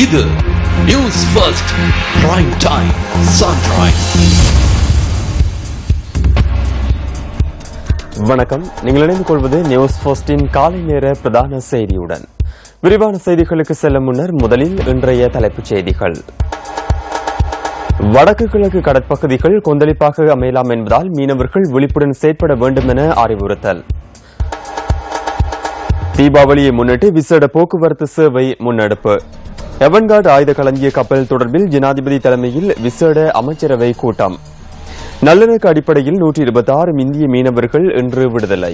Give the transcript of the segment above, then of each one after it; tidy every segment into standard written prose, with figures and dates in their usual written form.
இது news first prime time sunrise. வணக்கம். நீங்கள் இணைந்து கொள்வது நியூஸ் ஃபர்ஸ்டின் காலை நேர பிரதான செய்தியுடன். விரிவான செய்திகளுக்கு செல்லும் முன்னர் முதலில் இன்றைய தலைப்புச் செய்திகள். வடக்கு கிழக்கு கடற்பகுதிகள் கொந்தளிப்பாக அமையலாம் என்பதால் மீனவர்கள் விழிப்புடன் செயற்பட வேண்டும் என அறிவுறுத்தல். தீபாவளியை முன்னிட்டு விசேட போக்குவரத்து சேவை முன்னெடுப்பு. எவன்கார்டு ஆயுத களஞ்சிய கப்பல் தொடர்பில் ஜனாதிபதி தலைமையில் விசேட அமைச்சரவை கூட்டம். நல்லிணக்க அடிப்படையில் 126 இந்திய மீனவர்கள் இன்று விடுதலை.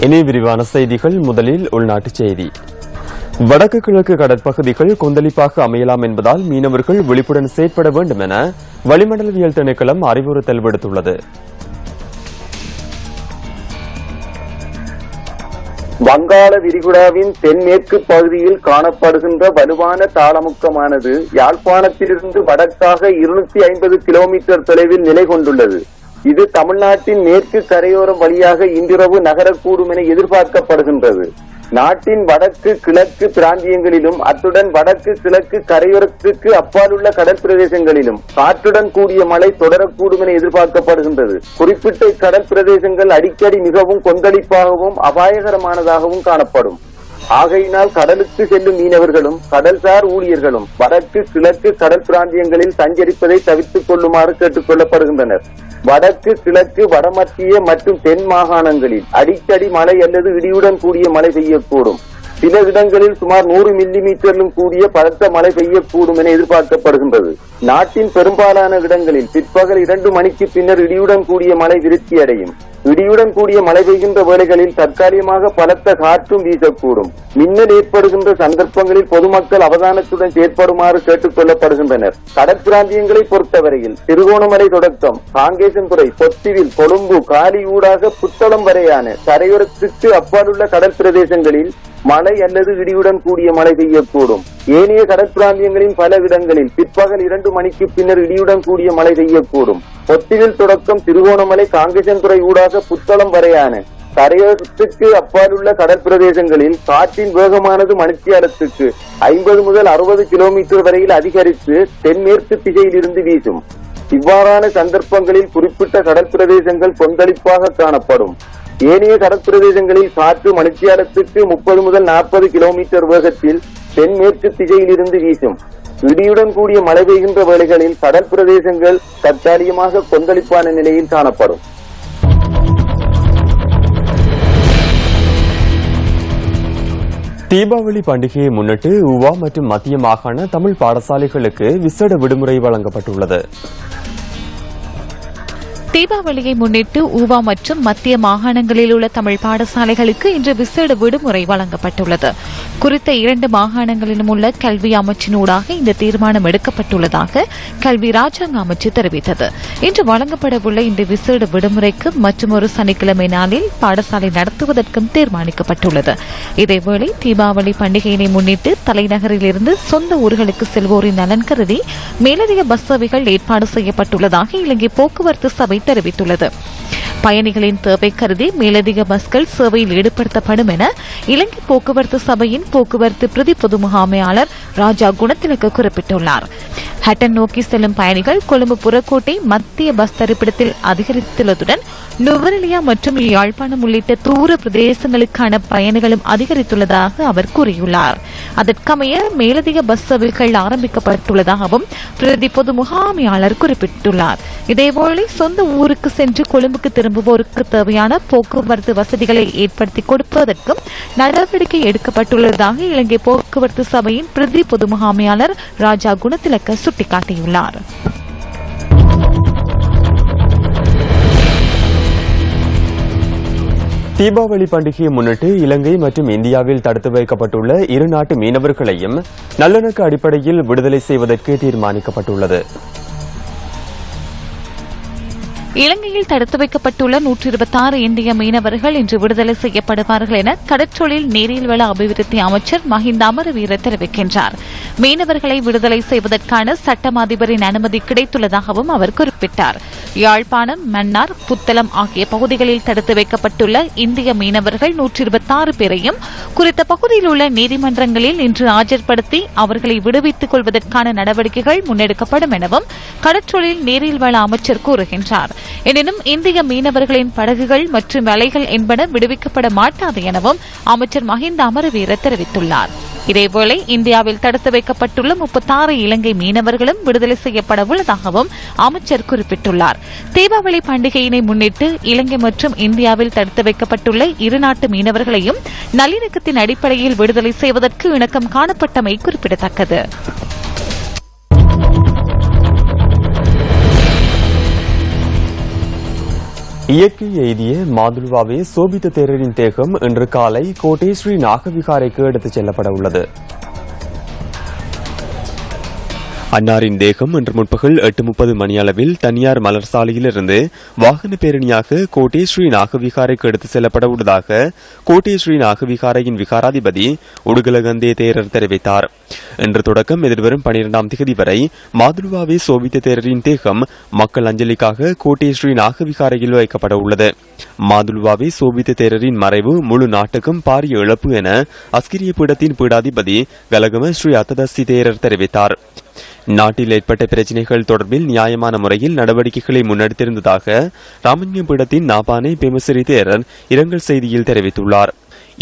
இனி விரிவான செய்திகள். முதலில் உள்நாட்டுச் செய்தி. வடக்கு கிழக்கு கடற்பகுதிகள் கொந்தளிப்பாக அமையலாம் என்பதால் மீனவர்கள் விழிப்புடன் செயற்பட வேண்டும் என வளிமண்டலவியல் திணைக்களம் அறிவுறுத்தல் விடுத்துள்ளது. வங்காள விரிகுடாவின் தென்மேற்கு பகுதியில் காணப்படுகின்ற வலுவான தாளமுக்கமானது யாழ்ப்பாணத்திலிருந்து வடக்காக 250 கிலோமீட்டர் தொலைவில் நிலை கொண்டுள்ளது. இது தமிழ்நாட்டின் மேற்கு கரையோரம் வழியாக இன்றிரவு நகரக்கூடும் என எதிர்பார்க்கப்படுகின்றது. நாட்டின் வடக்கு கிழக்கு பிராந்தியங்களிலும் அத்துடன் வடக்கு கிழக்கு கரையோரத்துக்கு அப்பாலுள்ள கடல் பிரதேசங்களிலும் காற்றுடன் கூடிய மழை தொடரக்கூடும் என எதிர்பார்க்கப்படுகின்றது. குறிப்பிட்ட கடல் பிரதேசங்கள் அடிக்கடி மிகவும் கொந்தளிப்பாகவும் அபாயகரமானதாகவும் காணப்படும். ஆகையினால் கடலுக்கு செல்லும் மீனவர்களும் கடல்சார் ஊழியர்களும் வடக்கு கிழக்கு கடல் பிராந்தியங்களில் சஞ்சரிப்பதை தவிர்த்துக் கொள்ளுமாறு கேட்டுக் கொள்ளப்படுகின்றனர். வடக்கு கிழக்கு வடமத்திய மற்றும் தென் மாகாணங்களில் அடிக்கடி மழை அல்லது இடியுடன் கூடிய மழை பெய்யக்கூடும். சில இடங்களில் சுமார் 100 மில்லிமீட்டரிலும் கூடிய பலத்த மழை பெய்யக்கூடும் என எதிர்பார்க்கப்படுகின்றது. நாட்டின் பெரும்பாலான இடங்களில் பிற்பகல் 2 மணிக்கு பின்னர் இடியுடன் கூடிய மழை விருத்தியடையும். இடியுடன் கூடிய மழை பெய்கின்ற வேளைகளில் தற்காலிகமாக பலத்த காற்றும் வீசக்கூடும். மின்னல் ஏற்படுகின்ற சந்தர்ப்பங்களில் பொதுமக்கள் அவதானத்துடன் செயற்படுமாறு கேட்டுக் கொள்ளப்படுகின்றனர். கடற்பிராந்தியங்களை பொறுத்தவரையில் திருகோணமலை தொடக்கம் காங்கேசன்துறை, பொத்திவில், கொழும்பு, காலி ஊடாக புத்தளம் வரையான கரையோரத்துக்கு அப்பாலுள்ள கடல் பிரதேசங்களில் மழை அல்லது இடியுடன் கூடிய மழை பெய்யக்கூடும். ஏனைய கடற்பிராந்தியங்களின் பல இடங்களில் பிற்பகல் 2 மணிக்கு பின்னர் இடியுடன் கூடிய மழை பெய்யக்கூடும். பொத்திவில் தொடக்கம் திருகோணமலை காங்கேசன்துறை ஊடாக புத்தளம் வரையான கரையோரத்துக்கு அப்பாலுள்ள கடல் பிரதேசங்களில் காற்றின் வேகமானது மணித்தியாலத்துக்கு 50 முதல் 60 கிலோமீட்டர் வரையில் அதிகரித்து தென்மேற்கு திசையில் இருந்து வீசும். இவ்வாறான சந்தர்ப்பங்களில் குறிப்பிட்ட கடல் பிரதேசங்கள் கொந்தளிப்பாக காணப்படும். ஏனைய கடற்பிரதேசங்களில் காற்று மணித்தியாலத்துக்கு 30 முதல் 40 கிலோமீட்டர் வேகத்தில் தென்மேற்கு திசையில் இருந்து வீசும். இடியுடன் கூடிய மழை பெய்கின்ற வேளைகளில் கடல் பிரதேசங்கள் தற்காலிகமாக கொந்தளிப்பான நிலையில் காணப்படும். தீபாவளி பண்டிகையை முன்னிட்டு ஊவா மற்றும் மத்திய மாகாண தமிழ் பாடசாலைகளுக்கு விசேட விடுமுறை வழங்கப்பட்டுள்ளது. தீபாவளியை முன்னிட்டு ஊவா மற்றும் மத்திய மாகாணங்களில் உள்ள தமிழ் பாடசாலைகளுக்கு இன்று விசேட விடுமுறை வழங்கப்பட்டுள்ளது. குறித்த 2 மாகாணங்களிலும் உள்ள கல்வி அமைச்சினூடாக இந்த தீர்மானம் எடுக்கப்பட்டுள்ளதாக கல்வி ராஜாங்க அமைச்சு தெரிவித்தது. இன்று வழங்கப்படவுள்ள இந்த விசேட விடுமுறைக்கு மற்றொரு சனிக்கிழமை நாளில் பாடசாலை நடத்துவதற்கும் தீர்மானிக்கப்பட்டுள்ளது. இதேவேளை தீபாவளி பண்டிகையினை முன்னிட்டு தலைநகரில் இருந்து சொந்த ஊர்களுக்கு செல்வோரின் நலன் கருதி மேலதிக பஸ் சேவைகள் ஏற்பாடு செய்யப்பட்டுள்ளதாக இலங்கை போக்குவரத்து சபை தெரிவித்துள்ளது. பயணிகளின் தேவை கருதி மேலதிக பஸ்கள் சேவையில் ஈடுபடுத்தப்படும் என இலங்கை போக்குவரத்து சபையின் போக்குவரத்து பிரதி பொது முகாமையாளர் ராஜா குணத்திலக்க குறிப்பிட்டுள்ளார். ஹட்டன் நோக்கி செல்லும் பயணிகள் கொழும்பு புறக்கோட்டை மத்திய பஸ் தரிப்பிடத்தில் அதிகரித்துள்ளதுடன் நுவரெலியா மற்றும் யாழ்ப்பாணம் உள்ளிட்ட தூர பிரதேசங்களுக்கான பயணிகளும் அதிகரித்துள்ளதாக அவர் கூறியுள்ளார். அதற்கமைய மேலதிக பஸ் சேவைகள் ஆரம்பிக்கப்பட்டுள்ளதாகவும் பிரதி பொது முகாமையாளர் குறிப்பிட்டுள்ளார். இதேவேளை சொந்த ஊருக்கு சென்று கொழும்புக்கு திரும்புவோருக்கு தேவையான போக்குவரத்து வசதிகளை ஏற்படுத்தி கொடுப்பதற்கும் நடவடிக்கை எடுக்கப்பட்டுள்ளதாக இலங்கை போக்குவரத்து சபையின் பிரதி பொது முகாமையாளர் ராஜா குணத்திலக்க சுட்டிக்காட்டியுள்ளார். தீபாவளி பண்டிகையை முன்னிட்டு இலங்கை மற்றும் இந்தியாவில் தடுத்து வைக்கப்பட்டுள்ள 2 நாட்டு மீனவர்களையும் நல்லிணக்க அடிப்படையில் விடுதலை செய்வதற்கு தீர்மானிக்கப்பட்டுள்ளது. இலங்கையில் தடுத்து வைக்கப்பட்டுள்ள 126 இந்திய மீனவர்கள் இன்று விடுதலை செய்யப்படுவார்கள் என கடற்றொழில் நீரியல் வள அபிவிருத்தி அமைச்சர் மஹிந்த அமரவீர தெரிவிக்கின்றார். மீனவர்களை விடுதலை செய்வதற்கான சட்டம் அதிபரின் அனுமதி கிடைத்துள்ளதாகவும் அவர் குறிப்பிட்டார். யாழ்ப்பாணம், மன்னார், புத்தளம் ஆகிய பகுதிகளில் தடுத்து வைக்கப்பட்டுள்ள இந்திய மீனவர்கள் 126 பேரையும் குறித்த பகுதியில் உள்ள நீதிமன்றங்களில் இன்று ஆஜர்படுத்தி அவர்களை விடுவித்துக் கொள்வதற்கான நடவடிக்கைகள் முன்னெடுக்கப்படும் எனவும் கடற்றொழில் நீரியல் வள அமைச்சர் கூறுகின்றார். எனினும் இந்திய மீனவர்களின் படகுகள் மற்றும் வலைகள் என்பன விடுவிக்கப்பட மாட்டாது எனவும் அமைச்சர் மஹிந்த அமரவீர தெரிவித்துள்ளார். இதேவேளை இந்தியாவில் தடுத்து வைக்கப்பட்டுள்ள 36 இலங்கை மீனவர்களும் விடுதலை செய்யப்பட உள்ளதாகவும் அமைச்சர் குறிப்பிட்டுள்ளார். தீபாவளி பண்டிகையினை முன்னிட்டு இலங்கை மற்றும் இந்தியாவில் தடுத்து வைக்கப்பட்டுள்ள இரு நாட்டு மீனவர்களையும் நல்லிணக்கத்தின் அடிப்படையில் விடுதலை செய்வதற்கு இணக்கம் காணப்பட்டமை குறிப்பிடத்தக்கது. இயற்கை எய்திய மாதுலுவாவே சோபித்த தேரரின் தேகம் இன்று காலை கோட்டை ஸ்ரீ நாகவிகாரைக்கு எடுத்துச் செல்லப்பட உள்ளது. அன்னாரின் தேகம் இன்று முற்பகல் 8:30 மணியளவில் தனியார் மலர் சாலையிலிருந்து வாகன பேரணியாக கோட்டை ஸ்ரீ நாகவிகாரைக்கு எடுத்துச் செல்லப்பட உள்ளதாக கோட்டை ஸ்ரீ நாகவிகாரையின் விகாராதிபதி உடுகலகந்தே தேரர் தெரிவித்தார். இன்று தொடக்கம் எதிர்வரும் 12ஆம் தேதி வரை மாதுலுவாவே சோபித்த தேரரின் தேகம் மக்கள் அஞ்சலிக்காக கோட்டை ஸ்ரீ நாகவிகாரையில் வைக்கப்பட உள்ளது. மாதுலுவாவே சோபித்த தேரரின் மறைவு முழு நாட்டுக்கும் பாரிய இழப்பு என அஸ்கிரிய பீடத்தின் பீடாதிபதி கலகம ஸ்ரீ அத்ததஸ்தி தேரர் தெரிவித்தார். நாட்டில் ஏற்பட்ட பிரச்சினைகள் தொடர்பில் நியாயமான முறையில் நடவடிக்கைகளை முன்னெடுத்திருந்ததாக ராமன்ய பீடத்தின் நாபானே பேமசிறி தேரர் இரங்கல் செய்தியில் தெரிவித்துள்ளார்.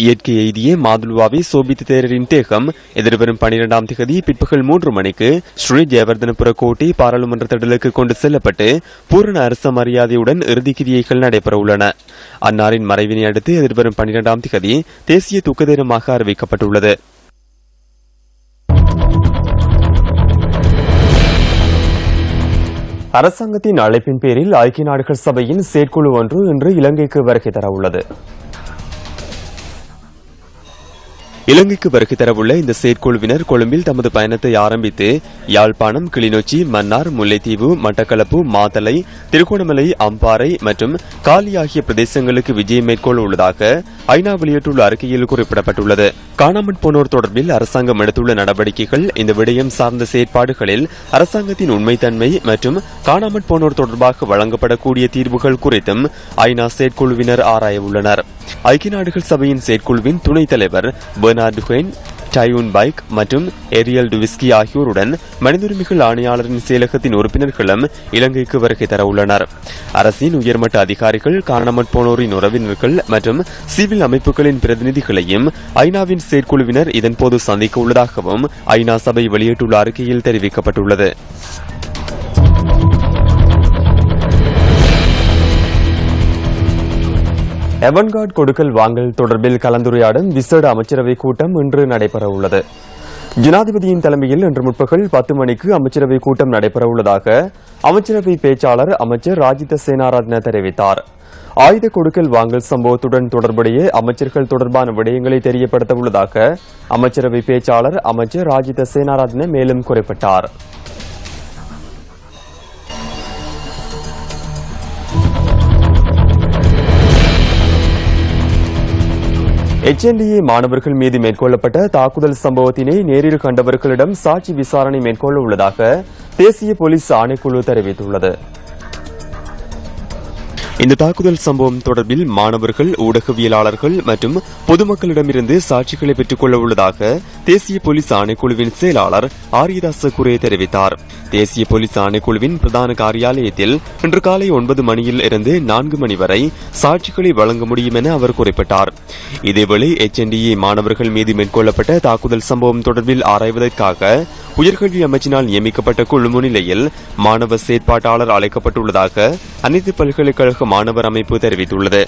இயற்கை எய்திய மாதுலுவாவே சோபித்த தேரரின் தேகம் எதிர்வரும் 12ஆம் தேதி பிற்பகல் 3 மணிக்கு ஸ்ரீ ஜெயவர்தனபுர கோட்டை பாராளுமன்ற திடலுக்கு கொண்டு செல்லப்பட்டு பூரண அரச மரியாதையுடன் இறுதிக்கிரியைகள் நடைபெற உள்ளன. அன்னாரின் மறைவினை அடுத்து எதிர்வரும் 12ஆம் தேதி தேசிய துக்க தினமாக அறிவிக்கப்பட்டுள்ளது. அரசாங்கத்தின் அழைப்பின் பேரில் ஐக்கிய நாடுகள் சபையின் செயற்குழு ஒன்று இன்று இலங்கைக்கு வருகை தரவுள்ளது. இலங்கைக்கு வருகை தரவுள்ள இந்த செயற்குழுவினர் கொழும்பில் தமது பயணத்தை ஆரம்பித்து யாழ்ப்பாணம், கிளிநொச்சி, மன்னார், முல்லைத்தீவு, மட்டக்களப்பு, மாத்தளை, திருகோணமலை, அம்பாறை மற்றும் காலி ஆகிய பிரதேசங்களுக்கு விஜயம் மேற்கொள்ள உள்ளதாக ஐநா வெளியிட்டுள்ள அறிக்கையில் குறிப்பிடப்பட்டுள்ளது. காணாமற் போனோர் தொடர்பில் அரசாங்கம் எடுத்துள்ள நடவடிக்கைகள், இந்த விடயம் சார்ந்த செயற்பாடுகளில் அரசாங்கத்தின் உண்மைத்தன்மை மற்றும் காணாமற் போனோர் தொடர்பாக வழங்கப்படக்கூடிய தீர்வுகள் குறித்தும் ஐநா செயற்குழுவினர் ஆராய உள்ளனர். ஐக்கிய நாடுகள் சபையின் செயற்குழுவின் துணைத் தலைவர் பெர்னார்டு ஹெயின், டையூன் பைக் மற்றும் ஏரியல் டுவிஸ்கி ஆகியோருடன் மனித உரிமைகள் ஆணையாளரின் செயலகத்தின் உறுப்பினர்களும் இலங்கைக்கு வருகை தரவுள்ளனர். அரசின் உயர்மட்ட அதிகாரிகள், காணாமற் போனோரின் உறவினர்கள் மற்றும் சிவில் அமைப்புகளின் பிரதிநிதிகளையும் ஐநாவின் செயற்குழுவினர் இதன்போது சந்திக்க உள்ளதாகவும் ஐநா சபை வெளியிட்டுள்ள அறிக்கையில் தெரிவிக்கப்பட்டுள்ளது. எவன்கார்ட் கொடுக்கல் வாங்கல் தொடர்பில் கலந்துரையாடும் விசேட அமைச்சரவை கூட்டம் இன்று நடைபெறவுள்ளது. ஜனாதிபதியின் தலைமையில் இன்று முற்பகல் 10 மணிக்கு அமைச்சரவை கூட்டம் நடைபெறவுள்ளதாக அமைச்சரவை பேச்சாளர் அமைச்சர் ராஜித சேனாரத்ன தெரிவித்தார். ஆயுத கொடுக்கல் வாங்கல் சம்பவத்துடன் தொடர்புடைய அமைச்சர்கள் தொடர்பான விடயங்களை தெரியப்படுத்த உள்ளதாக அமைச்சரவை பேச்சாளர் அமைச்சர் ராஜித சேனாரத்ன மேலும் குறிப்பிட்டார். HNDA மாணவர்கள் மீது மேற்கொள்ளப்பட்ட தாக்குதல் சம்பவத்தினை நேரில் கண்டவர்களிடம் சாட்சி விசாரணை மேற்கொள்ள உள்ளதாக தேசிய போலீஸ் ஆணைக்குழு தெரிவித்துள்ளது. இந்த தாக்குதல் சம்பவம் தொடர்பில் மாணவர்கள், ஊடகவியலாளர்கள் மற்றும் பொதுமக்களிடமிருந்து சாட்சிகளை பெற்றுக் கொள்ள உள்ளதாக தேசிய போலீஸ் ஆணைக்குழுவின் செயலாளர் ஆரியதாச குரே தெரிவித்தார். தேசிய போலீஸ் ஆணைக்குழுவின் பிரதான காரியாலயத்தில் இன்று காலை 9 மணியில் இருந்து 4 மணி வரை சாட்சிகளை வழங்க முடியும் என அவர் குறிப்பிட்டார். இதேவேளை HNDA மாணவர்கள் மீது மேற்கொள்ளப்பட்ட தாக்குதல் சம்பவம் தொடர்பில் ஆராய்வதற்காக உயர்கல்வி அமைச்சினால் நியமிக்கப்பட்ட குழு முன்னிலையில் மாணவ செயற்பாட்டாளர் அழைக்கப்பட்டுள்ளதாக அனைத்து பல்கலைக்கழக மாணவர் அமைப்பு தெரிவித்துள்ளது.